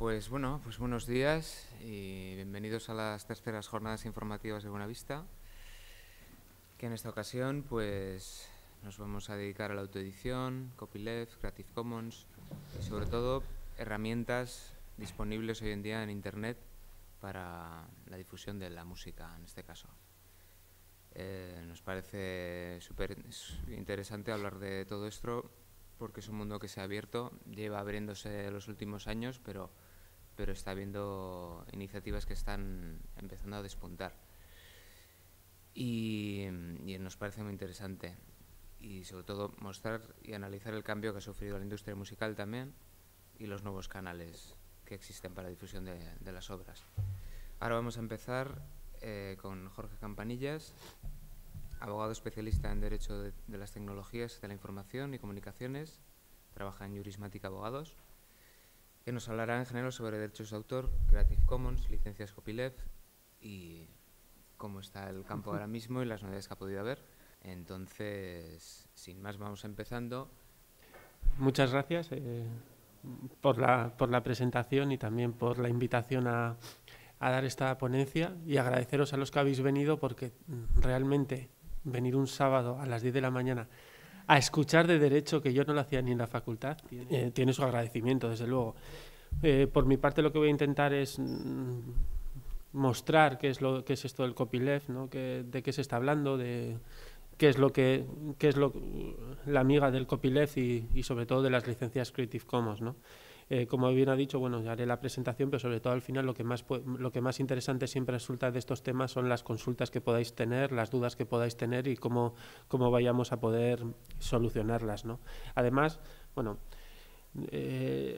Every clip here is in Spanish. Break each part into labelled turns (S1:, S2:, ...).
S1: Pues bueno, pues buenos días y bienvenidos a las terceras jornadas informativas de Buenavista, que en esta ocasión pues nos vamos a dedicar a la autoedición, copyleft, Creative Commons y sobre todo herramientas disponibles hoy en día en Internet para la difusión de la música en este caso. Nos parece súper interesante hablar de todo esto porque es un mundo que se ha abierto, lleva abriéndose los últimos años, pero está habiendo iniciativas que están empezando a despuntar. Y nos parece muy interesante. Y sobre todo mostrar y analizar el cambio que ha sufrido la industria musical también y los nuevos canales que existen para la difusión de las obras. Ahora vamos a empezar con Jorge Campanillas, abogado especialista en Derecho de las Tecnologías de la Información y Comunicaciones, trabaja en Jurismática Abogados, que nos hablará en general sobre derechos de autor, Creative Commons, licencias copyleft y cómo está el campo ahora mismo y las novedades que ha podido haber. Entonces, sin más, vamos empezando.
S2: Muchas gracias por la presentación y también por la invitación a dar esta ponencia, y agradeceros a los que habéis venido, porque realmente venir un sábado a las 10 de la mañana a escuchar de derecho, que yo no lo hacía ni en la facultad, tiene su agradecimiento, desde luego. Por mi parte, lo que voy a intentar es mostrar qué es esto del copyleft, ¿no? De qué se está hablando, de qué es la amiga del copyleft y sobre todo de las licencias Creative Commons, ¿no? Como bien ha dicho, bueno, ya haré la presentación, pero sobre todo al final lo que más interesante siempre resulta de estos temas son las consultas que podáis tener, las dudas que podáis tener y cómo vayamos a poder solucionarlas, ¿no? Además, bueno,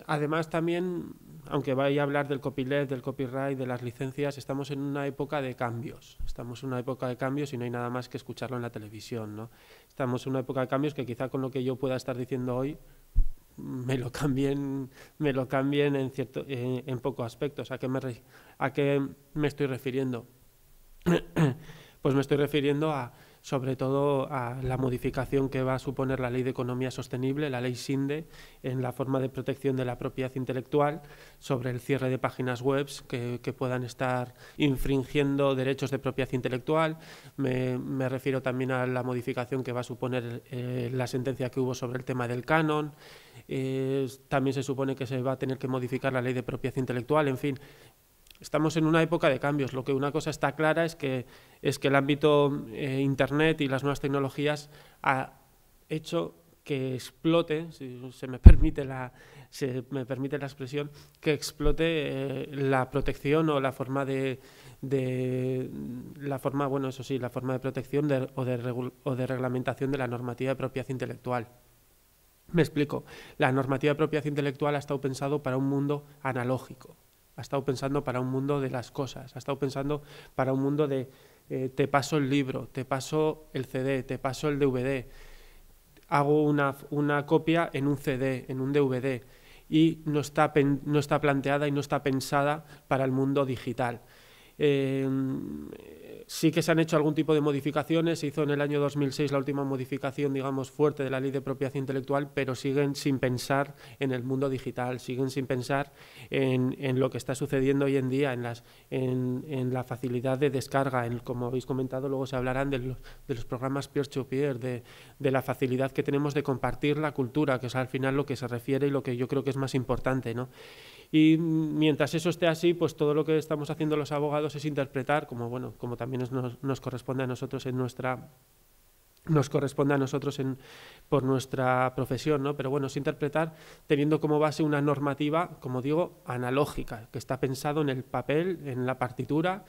S2: además también, aunque vaya a hablar del copyleft, del copyright, de las licencias, estamos en una época de cambios. Estamos en una época de cambios y no hay nada más que escucharlo en la televisión, ¿no? Estamos en una época de cambios que quizá con lo que yo pueda estar diciendo hoy me lo cambien en pocos aspectos. ¿A qué me estoy refiriendo? Pues me estoy refiriendo sobre todo a la modificación que va a suponer la Ley de Economía Sostenible, la Ley SINDE, en la forma de protección de la propiedad intelectual, sobre el cierre de páginas web que puedan estar infringiendo derechos de propiedad intelectual. Me refiero también a la modificación que va a suponer la sentencia que hubo sobre el tema del canon. También se supone que se va a tener que modificar la Ley de Propiedad Intelectual, en fin. Estamos en una época de cambios. Lo que una cosa está clara es que el ámbito Internet y las nuevas tecnologías ha hecho que explote, si se me permite la expresión, que explote la protección o la forma de protección o de reglamentación de la normativa de propiedad intelectual. Me explico. La normativa de propiedad intelectual ha estado pensado para un mundo analógico. Ha estado pensando para un mundo de las cosas, ha estado pensando para un mundo de te paso el libro, te paso el CD, te paso el DVD, hago una copia en un CD, en un DVD, y no está planteada y no está pensada para el mundo digital. Sí que se han hecho algún tipo de modificaciones. Se hizo en el año 2006 la última modificación, digamos, fuerte de la Ley de Propiedad Intelectual, pero siguen sin pensar en el mundo digital, siguen sin pensar en lo que está sucediendo hoy en día, en la facilidad de descarga, como habéis comentado, luego se hablarán de los programas peer-to-peer, de la facilidad que tenemos de compartir la cultura, que es al final lo que se refiere y lo que yo creo que es más importante, ¿no? Y mientras eso esté así, pues todo lo que estamos haciendo los abogados es interpretar, como también nos corresponde a nosotros por nuestra profesión, ¿no? Pero bueno, es interpretar teniendo como base una normativa, como digo, analógica, que está pensado en el papel, en la partitura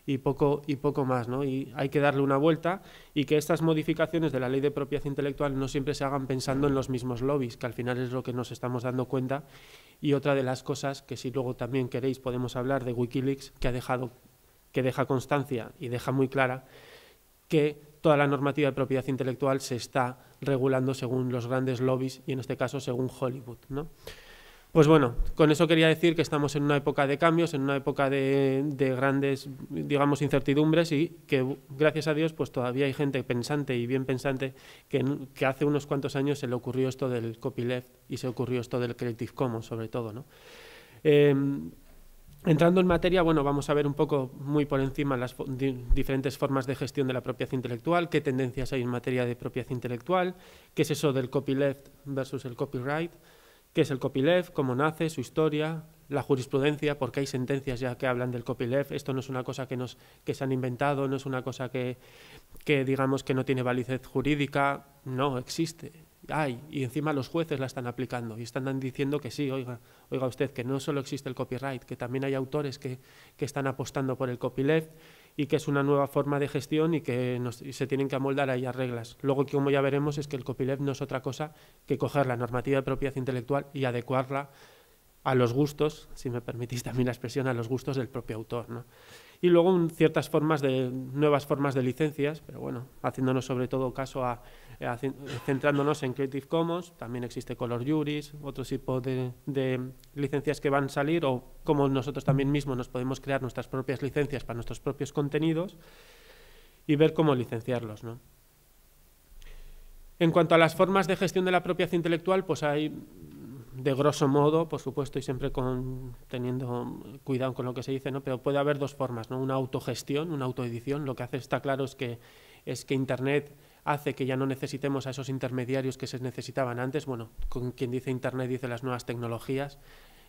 S2: y poco más, ¿no? Y hay que darle una vuelta, y que estas modificaciones de la Ley de Propiedad Intelectual no siempre se hagan pensando en los mismos lobbies, que al final es lo que nos estamos dando cuenta. Y otra de las cosas que, si luego también queréis, podemos hablar de Wikileaks, que deja constancia y deja muy clara que toda la normativa de propiedad intelectual se está regulando según los grandes lobbies, y en este caso según Hollywood, ¿no? Pues bueno, con eso quería decir que estamos en una época de cambios, en una época de grandes, digamos, incertidumbres, y que, gracias a Dios, pues todavía hay gente pensante y bien pensante que hace unos cuantos años se le ocurrió esto del copyleft y se ocurrió esto del Creative Commons, sobre todo, ¿no? Entrando en materia, bueno, vamos a ver un poco muy por encima las diferentes formas de gestión de la propiedad intelectual, qué tendencias hay en materia de propiedad intelectual, qué es eso del copyleft versus el copyright, qué es el copyleft, cómo nace, su historia, la jurisprudencia, porque hay sentencias ya que hablan del copyleft. Esto no es una cosa que se han inventado, no es una cosa que digamos que no tiene validez jurídica, no, existe. Hay, y encima los jueces la están aplicando y están diciendo que sí, oiga usted, que no solo existe el copyright, que también hay autores que están apostando por el copyleft y que es una nueva forma de gestión y que se tienen que amoldar a ellas reglas. Luego, como ya veremos, es que el copyleft no es otra cosa que coger la normativa de propiedad intelectual y adecuarla a los gustos, si me permitís también la expresión, a los gustos del propio autor, ¿no? Y luego nuevas formas de licencias, pero bueno, haciéndonos sobre todo caso centrándonos en Creative Commons, también existe Color Juris, otro tipo de licencias que van a salir, o como nosotros también mismos nos podemos crear nuestras propias licencias para nuestros propios contenidos y ver cómo licenciarlos, ¿no? En cuanto a las formas de gestión de la propiedad intelectual, pues hay, de grosso modo, por supuesto, y siempre teniendo cuidado con lo que se dice, ¿no? Pero puede haber dos formas, ¿no? Una autogestión, una autoedición. Lo que hace, está claro, es que Internet hace que ya no necesitemos a esos intermediarios que se necesitaban antes. Bueno, con quien dice Internet dice las nuevas tecnologías.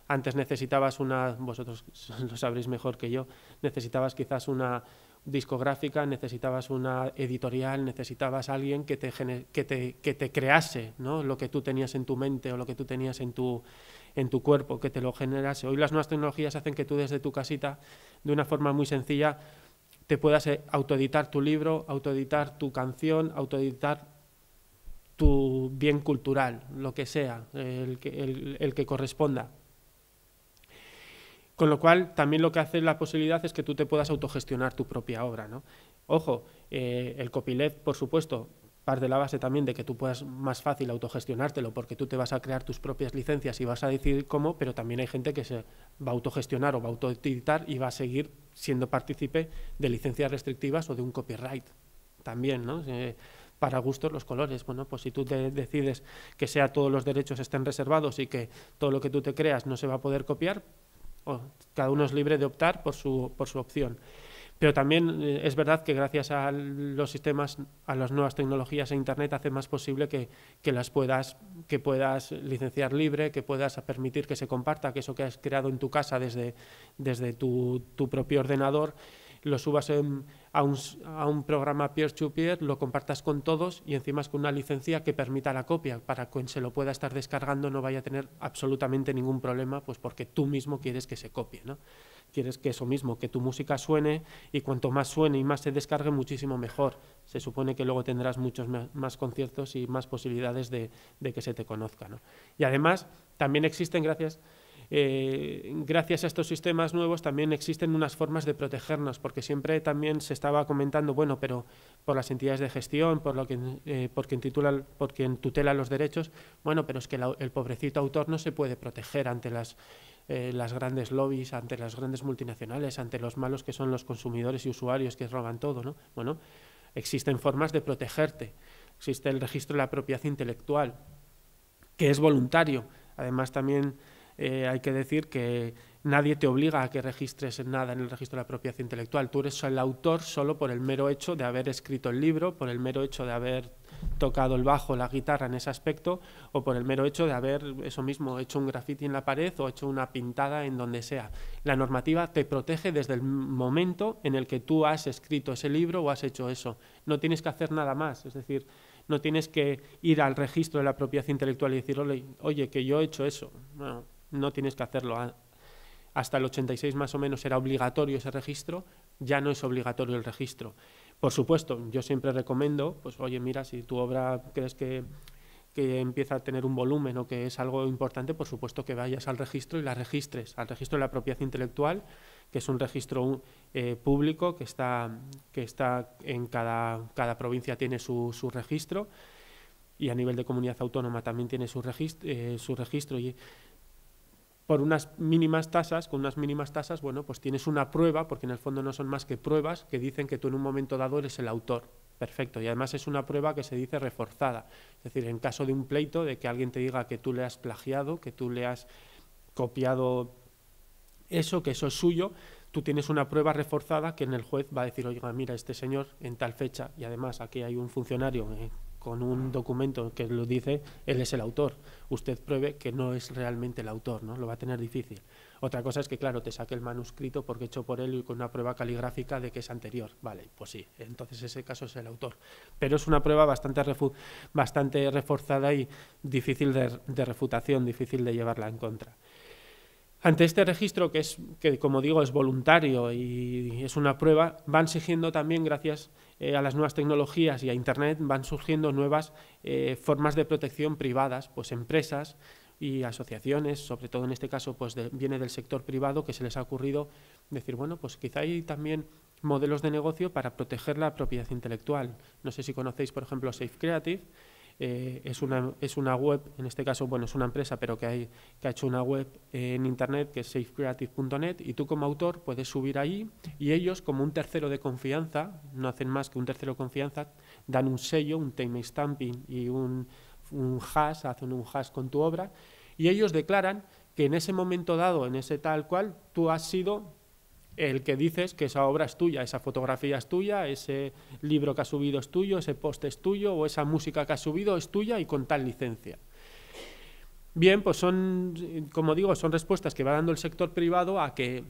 S2: Antes necesitabas vosotros lo sabréis mejor que yo, necesitabas quizás una discográfica, necesitabas una editorial, necesitabas alguien que te crease, ¿no? Lo que tú tenías en tu mente o lo que tú tenías en tu cuerpo, que te lo generase. Hoy las nuevas tecnologías hacen que tú desde tu casita, de una forma muy sencilla, te puedas autoeditar tu libro, autoeditar tu canción, autoeditar tu bien cultural, lo que sea, el que corresponda. Con lo cual, también lo que hace la posibilidad es que tú te puedas autogestionar tu propia obra, ¿no? Ojo, el copyleft, por supuesto, parte de la base también de que tú puedas más fácil autogestionártelo porque tú te vas a crear tus propias licencias y vas a decidir cómo, pero también hay gente que se va a autogestionar o va a autoeditar y va a seguir siendo partícipe de licencias restrictivas o de un copyright también, ¿no? Para gustos los colores. Bueno, pues si tú decides que todos los derechos estén reservados y que todo lo que tú te creas no se va a poder copiar, cada uno es libre de optar por su opción. Pero también es verdad que gracias a los sistemas, a las nuevas tecnologías e Internet, hace más posible que puedas licenciar libre, que puedas permitir que se comparta, que eso que has creado en tu casa desde tu propio ordenador, lo subas a un programa peer-to-peer, lo compartas con todos y encima es con una licencia que permita la copia, para que quien se lo pueda estar descargando no vaya a tener absolutamente ningún problema, pues porque tú mismo quieres que se copie, ¿no? Quieres que eso mismo, que tu música suene, y cuanto más suene y más se descargue, muchísimo mejor. Se supone que luego tendrás muchos más conciertos y más posibilidades de que se te conozca, ¿no? Y además también existen, gracias a estos sistemas nuevos, también existen unas formas de protegernos, porque siempre también se estaba comentando, bueno, pero por las entidades de gestión, por quien tutela los derechos, bueno, pero es que el pobrecito autor no se puede proteger ante las grandes lobbies, ante las grandes multinacionales, ante los malos que son los consumidores y usuarios que roban todo, ¿no? Bueno, existen formas de protegerte. Existe el registro de la propiedad intelectual, que es voluntario. Además, también hay que decir que nadie te obliga a que registres nada en el registro de la propiedad intelectual. Tú eres el autor solo por el mero hecho de haber escrito el libro, por el mero hecho de haber tocado el bajo, la guitarra en ese aspecto, o por el mero hecho de haber, eso mismo, hecho un graffiti en la pared o hecho una pintada en donde sea. La normativa te protege desde el momento en el que tú has escrito ese libro o has hecho eso. No tienes que hacer nada más, es decir, no tienes que ir al registro de la propiedad intelectual y decir, oye, que yo he hecho eso. No tienes que hacerlo. Hasta el 86 más o menos era obligatorio ese registro, ya no es obligatorio el registro. Por supuesto, yo siempre recomiendo, pues oye, mira, si tu obra crees que empieza a tener un volumen o que es algo importante, por supuesto que vayas al registro y la registres, al registro de la propiedad intelectual, que es un registro público que está en cada provincia tiene su registro, y a nivel de comunidad autónoma también tiene su registro, y por unas mínimas tasas, bueno, pues tienes una prueba, porque en el fondo no son más que pruebas que dicen que tú en un momento dado eres el autor. Perfecto, y además es una prueba que se dice reforzada. Es decir, en caso de un pleito, de que alguien te diga que tú le has plagiado, que tú le has copiado que eso es suyo, tú tienes una prueba reforzada que en el juez va a decir, oiga, mira, este señor en tal fecha, y además aquí hay un funcionario con un documento que lo dice, él es el autor. Usted pruebe que no es realmente el autor, ¿no? Lo va a tener difícil. Otra cosa es que, claro, te saque el manuscrito porque hecho por él y con una prueba caligráfica de que es anterior. Vale, pues sí, entonces ese caso es el autor. Pero es una prueba bastante reforzada y difícil de refutación, difícil de llevarla en contra. Ante este registro, que como digo es voluntario y es una prueba, van surgiendo también, gracias a las nuevas tecnologías y a Internet, van surgiendo nuevas formas de protección privadas, pues empresas y asociaciones, sobre todo en este caso pues viene del sector privado, que se les ha ocurrido decir, bueno, pues quizá hay también modelos de negocio para proteger la propiedad intelectual. No sé si conocéis, por ejemplo, Safe Creative. Es una web, en este caso, bueno, es una empresa, pero que ha hecho una web en Internet que es safecreative.net, y tú como autor puedes subir ahí y ellos, como un tercero de confianza, no hacen más que un tercero de confianza, dan un sello, un timestamping y un hash, hacen un hash con tu obra, y ellos declaran que en ese momento dado, en ese tal cual, tú has sido el que dices que esa obra es tuya, esa fotografía es tuya, ese libro que has subido es tuyo, ese post es tuyo, o esa música que has subido es tuya y con tal licencia. Bien, pues son, como digo, son respuestas que va dando el sector privado a que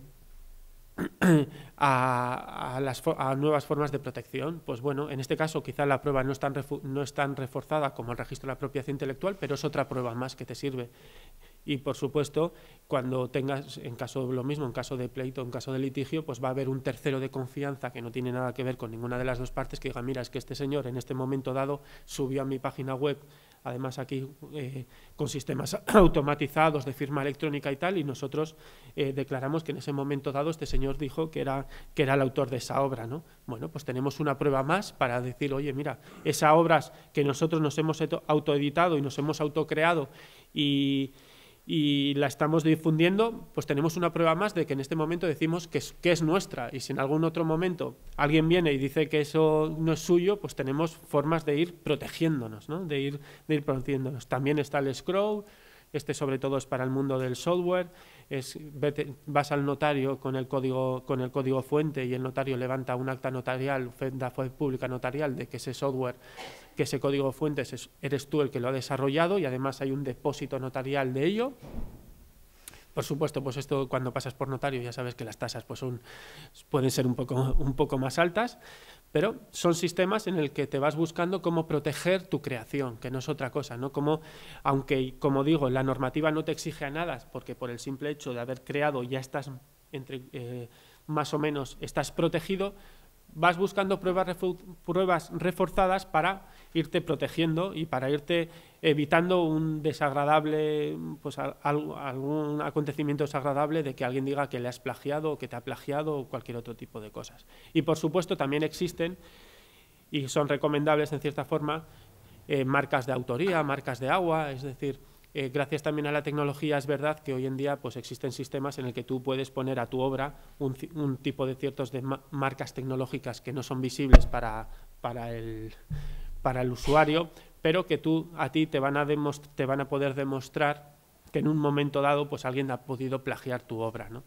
S2: a nuevas formas de protección. Pues bueno, en este caso quizá la prueba no es tan reforzada como el registro de la propiedad intelectual, pero es otra prueba más que te sirve. Y por supuesto, cuando tengas, en caso de lo mismo, en caso de pleito, en caso de litigio, pues va a haber un tercero de confianza que no tiene nada que ver con ninguna de las dos partes, que diga, mira, es que este señor en este momento dado subió a mi página web, además aquí con sistemas automatizados de firma electrónica y tal, y nosotros declaramos que en ese momento dado este señor dijo que era el autor de esa obra, ¿no? Bueno, pues tenemos una prueba más para decir, oye, mira, esa obra que nosotros nos hemos autoeditado y nos hemos autocreado y la estamos difundiendo, pues tenemos una prueba más de que en este momento decimos que es nuestra, y si en algún otro momento alguien viene y dice que eso no es suyo, pues tenemos formas de ir protegiéndonos, ¿no? de ir protegiéndonos. También está el escrow, sobre todo es para el mundo del software, vas al notario con el código fuente y el notario levanta un acta notarial, da fe pública notarial de que ese software, que ese código fuente eres tú el que lo ha desarrollado, y además hay un depósito notarial de ello. Por supuesto, pues esto cuando pasas por notario ya sabes que las tasas pues pueden ser un poco más altas, pero son sistemas en el que te vas buscando cómo proteger tu creación, que no es otra cosa, ¿no? Aunque, como digo, la normativa no te exige a nada, porque por el simple hecho de haber creado ya estás, más o menos, estás protegido, vas buscando pruebas reforzadas para irte protegiendo y para irte evitando un desagradable, pues algún acontecimiento desagradable de que alguien diga que le has plagiado o que te ha plagiado o cualquier otro tipo de cosas. Y por supuesto también existen, y son recomendables en cierta forma, marcas de autoría, marcas de agua, es decir, gracias también a la tecnología es verdad que hoy en día pues existen sistemas en el que tú puedes poner a tu obra un tipo de ciertos de marcas tecnológicas que no son visibles para el usuario, pero que a ti te van a poder demostrar que en un momento dado pues alguien ha podido plagiar tu obra, ¿no?